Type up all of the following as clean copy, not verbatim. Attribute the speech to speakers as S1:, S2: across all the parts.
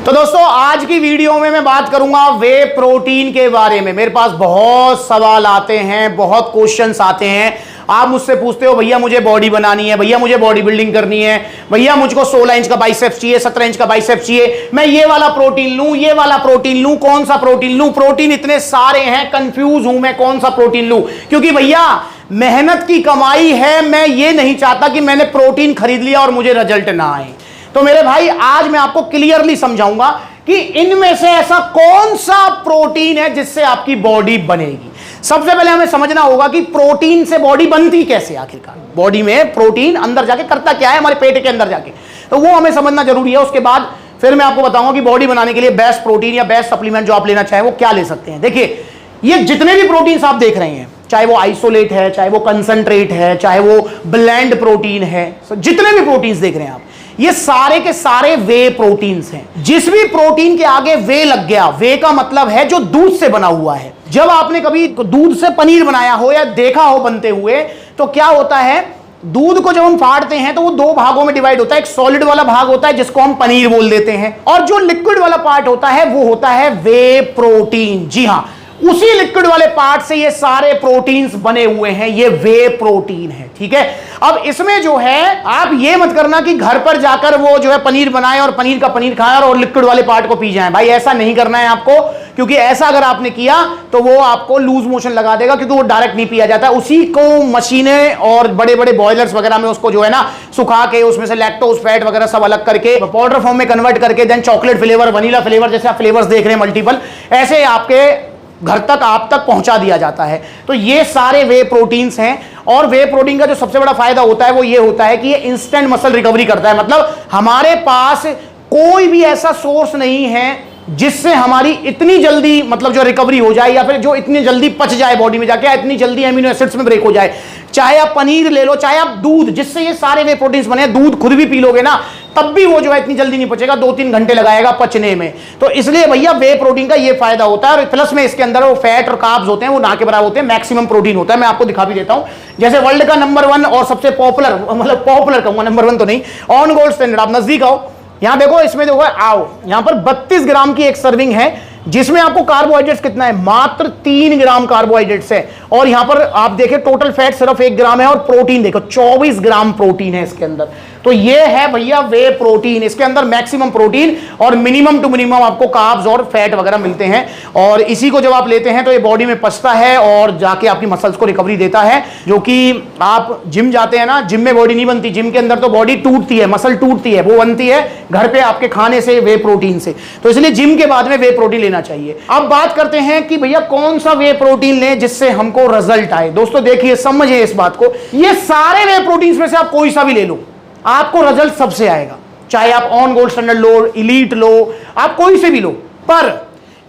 S1: तो दोस्तों आज की वीडियो में मैं बात करूंगा वे प्रोटीन के बारे में। मेरे पास बहुत सवाल आते हैं, बहुत क्वेश्चंस आते हैं। आप मुझसे पूछते हो भैया मुझे बॉडी बनानी है, भैया मुझे बॉडी बिल्डिंग करनी है, भैया मुझको 16 इंच का बाइसेप्स चाहिए, 17 इंच का बाइसेप्स चाहिए, मैं ये वाला प्रोटीन लूं, ये वाला प्रोटीन लूं, कौन सा प्रोटीन लूं? प्रोटीन इतने सारे हैं, कंफ्यूज हूं मैं कौन सा प्रोटीन लूं। क्योंकि भैया मेहनत की कमाई है, मैं ये नहीं चाहता कि मैंने प्रोटीन खरीद लिया और मुझे रिजल्ट ना आए। तो मेरे भाई आज मैं आपको क्लियरली समझाऊंगा कि इनमें से ऐसा कौन सा प्रोटीन है जिससे आपकी बॉडी बनेगी। सबसे पहले हमें समझना होगा कि प्रोटीन से बॉडी बनती कैसे, आखिरकार बॉडी में प्रोटीन अंदर जाके करता क्या है हमारे पेट के अंदर जाके, तो वो हमें समझना जरूरी है। उसके बाद फिर मैं आपको बताऊंगा कि बॉडी बनाने के लिए बेस्ट प्रोटीन या बेस्ट सप्लीमेंट जो आप लेना चाहें वो क्या ले सकते हैं। देखिए ये जितने भी प्रोटीन्स आप देख रहे हैं, चाहे वो आइसोलेट है, चाहे वो कंसंट्रेट है, चाहे वो ब्लेंड प्रोटीन है, जितने भी प्रोटीन्स देख रहे हैं आप, ये सारे के सारे वे प्रोटीन्स हैं। जिस भी प्रोटीन के आगे वे लग गया, वे का मतलब है जो दूध से बना हुआ है। जब आपने कभी दूध से पनीर बनाया हो या देखा हो बनते हुए, तो क्या होता है, दूध को जब हम फाड़ते हैं तो वो दो भागों में डिवाइड होता है। एक सॉलिड वाला भाग होता है जिसको हम पनीर बोल देते हैं, और जो लिक्विड वाला पार्ट होता है वो होता है वे प्रोटीन। जी हां, उसी लिक्विड वाले पार्ट से ये सारे प्रोटीन्स बने हुए हैं, ये वे प्रोटीन है। ठीक है, अब इसमें जो है आप ये मत करना कि घर पर जाकर वो जो है पनीर बनाए और पनीर का पनीर खाएं और लिक्विड वाले पार्ट को पी जाएं। भाई ऐसा नहीं करना है आपको, क्योंकि ऐसा अगर आपने किया तो वो आपको लूज मोशन लगा देगा, क्योंकि वो डायरेक्ट नहीं पिया जाता। उसी को मशीनें और बड़े बड़े बॉयलर्स वगैरह में उसको जो है ना सुखा के उसमें से लैक्टोज फैट वगैरह सब अलग करके पाउडर फॉर्म में कन्वर्ट करके then chocolate flavour, vanilla flavour, जैसे आप फ्लेवर्स देख रहे हैं मल्टीपल, ऐसे आपके घर तक आप तक पहुंचा दिया जाता है। तो ये सारे वे प्रोटीन्स हैं, और वे प्रोटीन का जो सबसे बड़ा फायदा होता है वो ये होता है कि ये इंस्टेंट मसल रिकवरी करता है। मतलब हमारे पास कोई भी ऐसा सोर्स नहीं है जिससे हमारी इतनी जल्दी मतलब जो रिकवरी हो जाए, या फिर जो इतनी जल्दी पच जाए बॉडी में जाके, इतनी जल्दी अमीनो एसिड्स में ब्रेक हो जाए। चाहे आप पनीर ले लो, चाहे आप दूध, जिससे ये सारे वे प्रोटीन्स बने, दूध खुद भी पी लोगे ना तब भी वो जो है इतनी जल्दी नहीं पचेगा, 2-3 घंटे लगाएगा पचने में। तो इसलिए भैया वे प्रोटीन का ये फायदा होता है। और प्लस में इसके अंदर वो फैट और कार्ब्स होते हैं वो ना के बराबर होते हैं, मैक्सिमम प्रोटीन होता है। मैं आपको दिखा भी देता हूं, जैसे वर्ल्ड का नंबर 1 और सबसे पॉपुलर, मतलब पॉपुलर कहूंगा, नंबर 1 तो नहीं, ऑन गोल्ड स्टैंडर्ड, आप नजदीक आओ, यहां देखो, इसमें देखो आओ, यहां पर 32 ग्राम की एक सर्विंग है, जिसमें आपको कार्बोहाइड्रेट्स कितना है, मात्र 3 ग्राम कार्बोहाइड्रेट्स है। और यहां पर आप देखें टोटल फैट सिर्फ 1 ग्राम है, और प्रोटीन देखो 24 ग्राम प्रोटीन है इसके अंदर। तो ये है भैया वे प्रोटीन, इसके अंदर मैक्सिमम प्रोटीन और मिनिमम टू मिनिमम आपको कार्ब्स और फैट वगैरह मिलते हैं। और इसी को जब आप लेते हैं तो ये बॉडी में पचता है और जाके आपकी मसल्स को रिकवरी देता है। जो कि आप जिम जाते हैं ना, जिम में बॉडी नहीं बनती, जिम के अंदर तो बॉडी टूटती है, मसल टूटती है, वो बनती है घर पे आपके खाने से, वे प्रोटीन से। तो इसलिए जिम के बाद में वे प्रोटीन लेना चाहिए। अब बात करते हैं कि भैया कौन सा वे प्रोटीन लें जिससे हमको रिजल्ट आए। दोस्तों देखिए, समझिए इस बात को, ये सारे वे प्रोटीन में से आप कोई सा भी ले लो, आपको रिजल्ट सबसे आएगा। चाहे आप ऑन गोल्ड स्टैंडर्ड लो, इलीट लो, आप कोई से भी लो। पर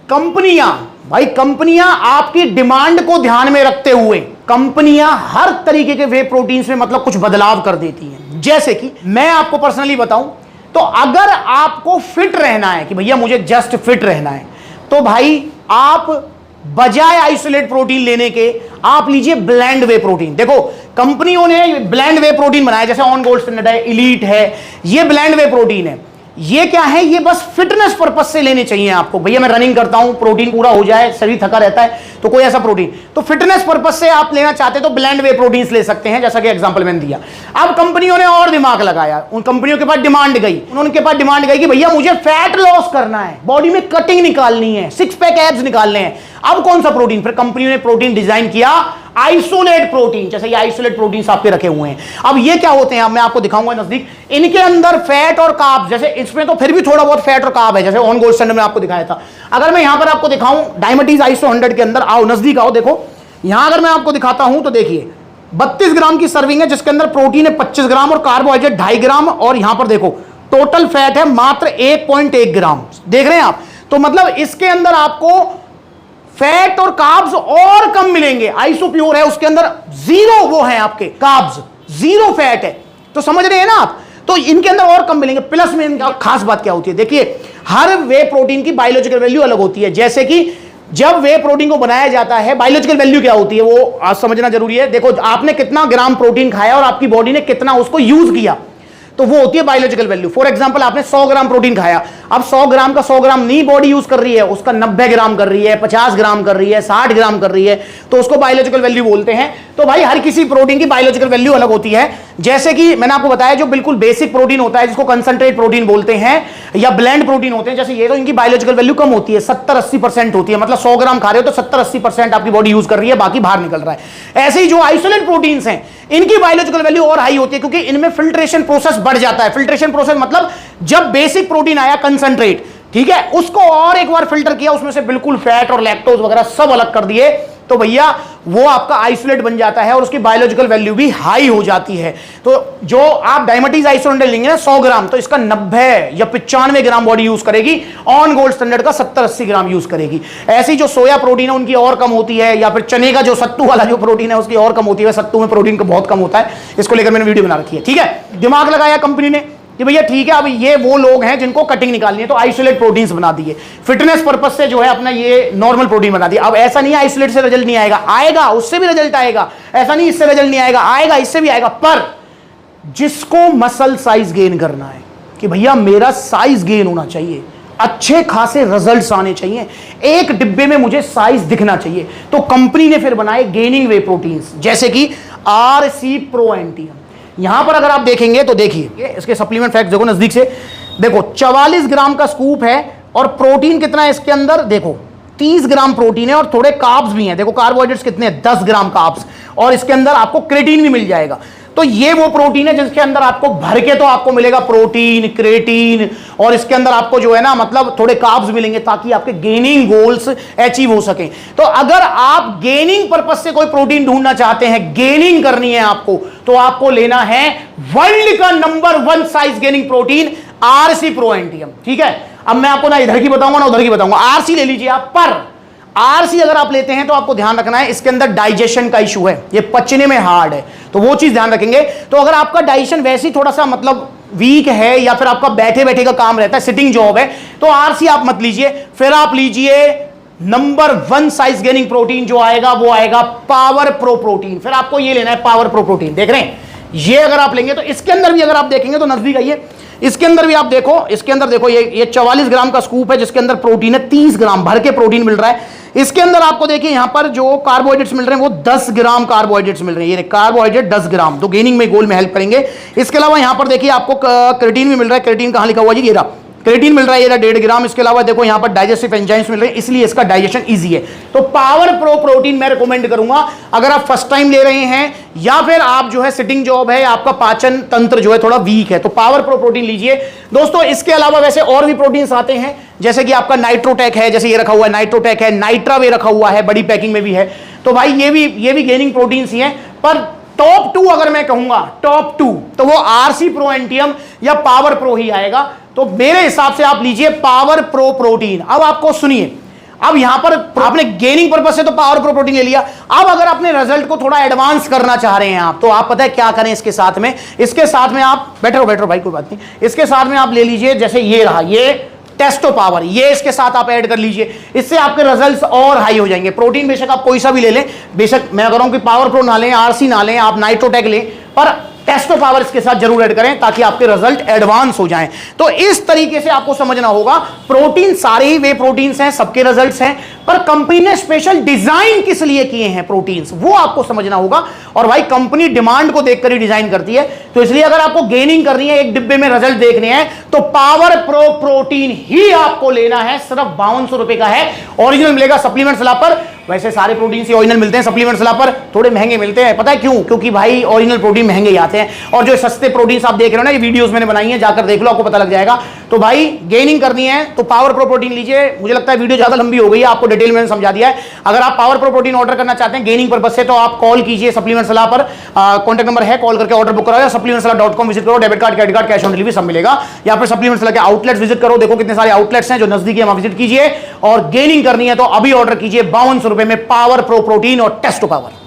S1: कंपनियां, भाई कंपनियां आपकी डिमांड को ध्यान में रखते हुए कंपनियां हर तरीके के वे प्रोटीन्स में मतलब कुछ बदलाव कर देती हैं। जैसे कि मैं आपको पर्सनली बताऊं तो अगर आपको फिट रहना है कि भैया मुझे जस्ट फिट रहना है, तो भाई आप बजाय आइसोलेट प्रोटीन लेने के आप लीजिए ब्लेंड वे प्रोटीन। देखो कंपनियों ने ब्लेंड वे प्रोटीन बनाया, जैसे ऑन गोल्ड स्टैंडर्ड है, इलीट है, ये ब्लेंड वे प्रोटीन है। ये क्या है, ये बस फिटनेस पर्पस से लेने चाहिए आपको। भैया मैं रनिंग करता हूं, प्रोटीन पूरा हो जाए, शरीर थका रहता है, तो कोई ऐसा प्रोटीन, तो फिटनेस पर्पस से आप लेना चाहते तो ब्लेंड वे प्रोटीन्स ले सकते हैं, जैसा कि एग्जांपल मैंने दिया। अब कंपनियों ने और दिमाग लगाया, उन कंपनियों के पास डिमांड गई, उनके पास डिमांड गई कि भैया मुझे फैट लॉस करना है, बॉडी में कटिंग निकालनी है, 6 पैक एब्स निकालने हैं। अब कौन सा प्रोटीन, फिर कंपनियों ने प्रोटीन डिजाइन किया आइसोलेट प्रोटीन, जैसे ये आइसोलेट प्रोटीन आपके रखे हुए हैं। अब ये क्या होते हैं, अब मैं आपको दिखाऊंगा नजदीक। इनके अंदर फैट और कार्ब, जैसे इसमें तो फिर भी थोड़ा बहुत फैट और कार्ब है, जैसे ऑन गोल्ड स्टैंडर्ड में आपको दिखाया था। अगर मैं यहां पर आपको दिखाऊं डायबिटीज आइसो 100 के अंदर, आओ नजदीक आओ, देखो यहां अगर मैं आपको दिखाता हूं तो देखिए 32 ग्राम की सर्विंग है, जिसके अंदर प्रोटीन है 25 ग्राम और कार्बोहाइड्रेट 2.5 ग्राम, और यहां पर देखो टोटल फैट है मात्र 1.1 ग्राम। देख रहे हैं आप, तो मतलब इसके अंदर आपको फैट और कार्ब्स और कम मिलेंगे। आइसो प्योर है, उसके अंदर 0 वो है आपके कार्ब्स, 0 फैट है, तो समझ रहे हैं ना आप। तो इनके अंदर और कम मिलेंगे। प्लस में इनका खास बात क्या होती है, देखिए हर वे प्रोटीन की बायोलॉजिकल वैल्यू अलग होती है। जैसे कि जब वे प्रोटीन को बनाया जाता है, बायोलॉजिकल वैल्यू क्या होती है वो आज समझना जरूरी है। देखो आपने कितना ग्राम प्रोटीन खाया और आपकी बॉडी ने कितना उसको यूज किया। तो वो होती है बायोलॉजिकल वैल्यू। फॉर एग्जांपल आपने 100 ग्राम प्रोटीन खाया, अब 100 ग्राम का 100 ग्राम नहीं बॉडी यूज कर रही है, उसका 90 ग्राम कर रही है, 50 ग्राम कर रही है, 60 ग्राम कर रही है, तो उसको बायोलॉजिकल वैल्यू बोलते हैं। तो भाई हर किसी प्रोटीन की बायोलॉजिकल वैल्यू अलग होती है। जैसे कि मैंने आपको बताया जो बिल्कुल बेसिक प्रोटीन होता है जिसको कंसंट्रेट प्रोटीन बोलते हैं या ब्लेंड प्रोटीन होते हैं, जैसे ये, तो इनकी बायोलॉजिकल वैल्यू कम होती है, 70-80% होती है। मतलब 100 ग्राम खा रहे हो तो 70-80% आपकी बॉडी यूज कर रही है, बाकी बाहर निकल रहा है। ऐसे ही जो आइसोलेट प्रोटीन्स हैं इनकी बायोलॉजिकल वैल्यू और हाई होती है, क्योंकि इनमें फिल्ट्रेशन प्रोसेस बढ़ जाता है। फिल्ट्रेशन प्रोसेस मतलब जब बेसिक प्रोटीन आया कंसंट्रेट, ठीक है, उसको और एक बार फिल्टर किया, उसमें से बिल्कुल फैट और लैक्टोज वगैरह सब अलग कर दिए, तो भैया वो आपका आइसोलेट बन जाता है और उसकी बायोलॉजिकल वैल्यू भी हाई हो जाती है। तो जो आप डायमेटीज आइसोलेट लेंगे ना 100 ग्राम, तो इसका 90 या 95 ग्राम बॉडी यूज करेगी, ऑन गोल्ड स्टैंडर्ड का 70-80 ग्राम यूज करेगी। ऐसी जो सोया प्रोटीन है उनकी और कम होती है, या फिर चने का जो सत्तू वाला जो प्रोटीन है उसकी और कम होती है। सत्तू में प्रोटीन का बहुत कम होता है, इसको लेकर मैंने वीडियो बना रखी है। ठीक है, दिमाग लगाया कंपनी ने कि भैया ठीक है, अब ये वो लोग हैं जिनको कटिंग निकालनी है, तो आइसोलेट प्रोटीन्स बना दिए। फिटनेस पर्पस से जो है अपना ये नॉर्मल प्रोटीन बना दिया। अब ऐसा नहीं है आइसोलेट से रिजल्ट नहीं आएगा, आएगा, उससे भी रिजल्ट आएगा। ऐसा नहीं इससे रिजल्ट नहीं आएगा, आएगा, इससे भी आएगा। पर जिसको मसल साइज गेन करना है कि भैया मेरा साइज गेन होना चाहिए, अच्छे खासे रिजल्ट्स आने चाहिए, एक डिब्बे में मुझे साइज दिखना चाहिए, तो कंपनी ने फिर बनाए गेनिंग वे प्रोटीन्स, जैसे कि RC Pro Antium। यहां पर अगर आप देखेंगे तो देखिए इसके सप्लीमेंट फैक्ट देखो नजदीक से, देखो 44 ग्राम का स्कूप है और प्रोटीन कितना है इसके अंदर, देखो 30 ग्राम प्रोटीन है और थोड़े कार्ब्स भी हैं। देखो कार्बोहाइड्रेट्स कितने हैं, 10 ग्राम कार्ब्स, और इसके अंदर आपको क्रेटीन भी मिल जाएगा। तो ये वो प्रोटीन है जिसके अंदर आपको भर के तो आपको मिलेगा प्रोटीन, क्रेटीन, और इसके अंदर आपको जो है ना मतलब थोड़े कार्ब्स मिलेंगे, ताकि आपके गेनिंग गोल्स अचीव हो सके। तो अगर आप गेनिंग पर्पस से कोई प्रोटीन ढूंढना चाहते हैं, गेनिंग करनी है आपको, तो आपको लेना है वर्ल्ड का number 1 size gaining protein RC Pro Antium। ठीक है, अब मैं आपको ना इधर की बताऊंगा ना उधर की बताऊंगा, RC ले लीजिए आप। पर RC अगर आप लेते हैं तो आपको ध्यान रखना है इसके अंदर डाइजेशन का इशू है, ये पचने में हार्ड है, तो वो चीज ध्यान रखेंगे। तो अगर आपका डाइजेशन वैसे ही थोड़ा सा मतलब वीक है, या फिर आपका बैठे बैठे का काम रहता है, सिटिंग जॉब है, तो RC आप मत लीजिए। फिर आप लीजिए नंबर 1 साइज गेनिंग प्रोटीन जो आएगा वो आएगा पावर प्रो प्रोटीन। फिर आपको ये लेना है पावर प्रो प्रोटीन। देख रहे हैं, ये अगर आप लेंगे तो इसके अंदर भी अगर आप देखेंगे तो नजदीक आइए, इसके अंदर भी आप देखो, इसके अंदर देखो ये 44 ग्राम का स्कूप है जिसके अंदर प्रोटीन है 30 ग्राम भर के प्रोटीन मिल रहा है। इसके अंदर आपको देखिए यहां पर जो कार्बोहाइड्रेट्स मिल रहे हैं वो 10 ग्राम कार्बोहाइड्रेट्स मिल रहे हैं, ये कार्बोहाइड्रेट 10 ग्राम, तो गेनिंग में गोल में हेल्प करेंगे। इसके अलावा यहां पर देखिए आपको क्रेटीन भी मिल रहा है। क्रेटीन कहां लिखा हुआ है जी, ये रहा क्रेटीन मिल रहा है, ये 1.5 ग्राम। इसके अलावा देखो यहां पर डाइजेस्टिव एंजाइम्स मिल रहे हैं, इसलिए इसका डाइजेशन इजी है। तो पावर प्रो प्रोटीन मैं रिकमेंड करूंगा अगर आप फर्स्ट टाइम ले रहे हैं, या फिर आप जो है सिटिंग जॉब है, आपका पाचन तंत्र जो है थोड़ा वीक है, तो पावर प्रो प्रोटीन लीजिए दोस्तों। इसके अलावा वैसे और भी प्रोटीन्स आते हैं, जैसे कि आपका नाइट्रोटेक है, जैसे ये रखा हुआ है नाइट्रोटेक है, नाइट्रावे रखा हुआ है, बड़ी पैकिंग में भी है। तो भाई ये भी गेनिंग प्रोटीन्स ही हैं। पर टॉप 2 अगर मैं कहूंगा, टॉप 2 तो वो RC Pro Antium या पावर प्रो ही आएगा। तो मेरे हिसाब से आप लीजिए पावर प्रो प्रोटीन। अब आपको सुनिए, अब यहां पर आपने गेनिंग पर्पज से तो पावर प्रो प्रोटीन ले लिया, अब अगर अपने रिजल्ट को थोड़ा एडवांस करना चाह रहे हैं आप, तो आप पता है क्या करें इसके साथ में आप बैठो भाई कोई बात नहीं, इसके साथ में आप ले लीजिए, जैसे ये रहा, ये टेस्टो पावर, ये इसके साथ आप ऐड कर लीजिए, इससे आपके रिजल्ट्स और हाई हो जाएंगे। प्रोटीन बेशक आप कोई सा भी ले लें, बेशक मैं कह रहा हूं कि पावर प्रो ना लें, RC ना लें, आप नाइट्रोटेक लें, पर टेस्टो पावर इसके साथ जरूर ऐड करें ताकि आपके रिजल्ट एडवांस हो जाएं। तो इस तरीके से आपको समझना होगा, प्रोटीन सारे ही वे प्रोटीन्स हैं, सबके रिजल्ट्स हैं, पर कंपनी ने स्पेशल डिजाइन किस लिए किए हैं प्रोटीन्स, वो आपको समझना होगा। और भाई कंपनी डिमांड को देखकर ही डिजाइन करती है, तो इसलिए अगर आपको गेनिंग करनी है, एक डिब्बे में रिजल्ट देखने हैं, तो पावर प्रो प्रोटीन ही आपको लेना है। सिर्फ 5200 रुपए का है, ओरिजिनल मिलेगा सप्लीमेंट सलाह पर। वैसे सारे प्रोटीन से ओरिजिनल मिलते हैं, सप्लीमेंट सलाह पर थोड़े महंगे मिलते हैं, पता है क्यों? क्योंकि भाई ओरिजिनल प्रोटीन महंगे ही आते हैं, और जो सस्ते प्रोटीन आप देख रहे हो ना, ये वीडियोस मैंने बनाई है, जाकर देख लो, आपको पता लग जाएगा। तो भाई गेनिंग करनी है तो पावर प्रो प्रोटीन लीजिए। मुझे लगता है वीडियो ज्यादा लंबी हो गई है, आपको डिटेल में समझा दिया है। अगर आप पावर प्रो प्रोटीन ऑर्डर करना चाहते हैं गेनिंग पर्पज से, तो आप कॉल कीजिए सप्लीमेंट सलाह पर, कॉन्टैक्ट नंबर है, कॉल करके ऑर्डर बुक कराओ, या supplementsala.com विजिट करो, debit card, credit card, cash on delivery सब मिलेगा। या फिर सप्लीमेंट सलाह के आउटलेट्स विजिट करो, देखो कितने सारे आउटलेट्स हैं जो नजदीकी, वहां विजिट कीजिए। और गेनिंग करनी है तो अभी ऑर्डर कीजिए 5200 रुपए में पावर प्रो प्रोटीन और टेस्टो पावर।